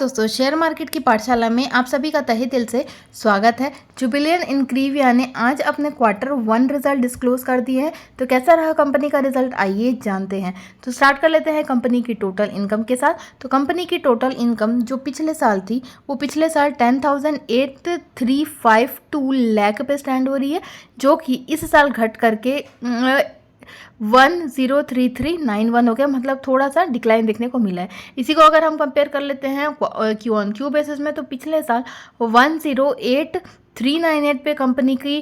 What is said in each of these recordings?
दोस्तों, share market की पाठशाला में आप सभी का तहे दिल से स्वागत है। जुबिलियंट इंग्रेविया ने आज अपने Q1 रिजल्ट डिस्क्लोज कर दिए हैं। तो कैसा रहा कंपनी का रिजल्ट, आइए जानते हैं। तो स्टार्ट कर लेते हैं कंपनी की टोटल इनकम के साथ। तो कंपनी की टोटल इनकम जो पिछले साल थी वो पिछले साल 10,8352 लाख पे स्टैंड हो रही है, जो कि इस साल घट करके 103391 हो गया, मतलब थोड़ा सा डिक्लाइन देखने को मिला है। इसी को अगर हम कंपेयर कर लेते हैं क्यू ऑन क्यू बेसिस में, तो पिछले साल 108398 पे कंपनी की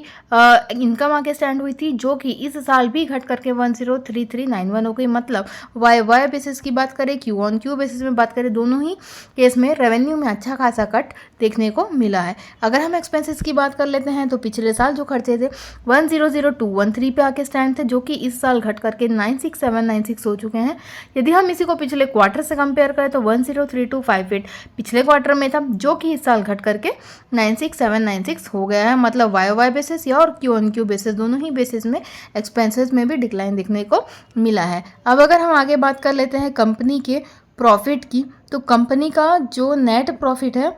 इनकम आके स्टैंड हुई थी, जो कि इस साल भी घट करके 103391 हो गई। मतलब वाई बेसिस की बात करें, क्यू ऑन क्यू बेसिस में बात करें, दोनों ही केस में रेवेन्यू में अच्छा खासा कट देखने को मिला है। अगर हम एक्सपेंसेस की बात कर लेते हैं तो पिछले साल जो खर्चे थे 100213 पे आके स्टैंड थे, जो कि इस साल घट करके 96796 हो चुके हैं। यदि हम इसी को पिछले क्वार्टर से कंपेयर करें तो 103258 पिछले क्वार्टर में था, जो कि इस साल घट करके 96796 हो गया है। मतलब वाई बेसिस या और क्यू ऑन क्यू बेसिस, दोनों ही बेसिस में एक्सपेंसेस में भी डिक्लाइन देखने को मिला है। अब अगर हम आगे बात कर लेते हैं कंपनी के प्रॉफिट की, तो कंपनी का जो नेट प्रॉफिट है,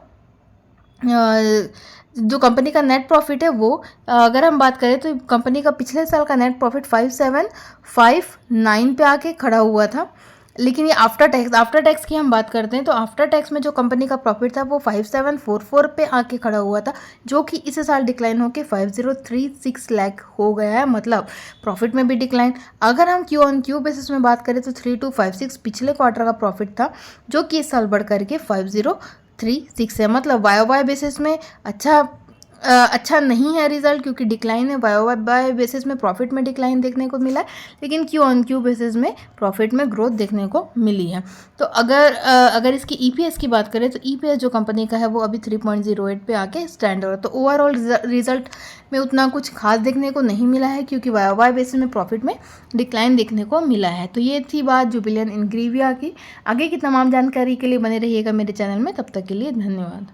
जो कंपनी का नेट प्रॉफिट है वो अगर हम बात करें तो कंपनी का पिछले साल का नेट प्रॉफिट 5759 पे आके खड़ा हुआ था। लेकिन ये आफ्टर टैक्स की हम बात करते हैं तो आफ्टर टैक्स में जो कंपनी का प्रॉफिट था वो 5744 पे आके खड़ा हुआ था, जो कि इस साल डिक्लाइन होकर 5036 लाख हो गया है। मतलब प्रॉफिट में भी डिक्लाइन। अगर हम क्यू ऑन क्यू बेसिस में बात करें तो 3256 पिछले क्वार्टर का प्रॉफिट था, जो कि इस साल बढ़ करके 5036 है। मतलब वाई बेसिस में अच्छा नहीं है रिजल्ट, क्योंकि डिक्लाइन है। वाई बेसिस में प्रॉफिट में डिक्लाइन देखने को मिला है, लेकिन क्यू ऑन क्यू बेसिस में प्रॉफिट में ग्रोथ देखने को मिली है। तो अगर इसकी ईपीएस की बात करें तो ईपीएस जो कंपनी का है वो अभी 3.08 पे आके स्टैंड हो रहा है। तो ओवरऑल रिजल्ट में उतना कुछ खास देखने को नहीं मिला है, क्योंकि वाई बेसिस में प्रॉफिट में डिक्लाइन देखने को मिला है। तो ये थी बात जुबिलियंट इंग्रेविया की। आगे की तमाम जानकारी के लिए बने रहिएगा मेरे चैनल में। तब तक के लिए धन्यवाद।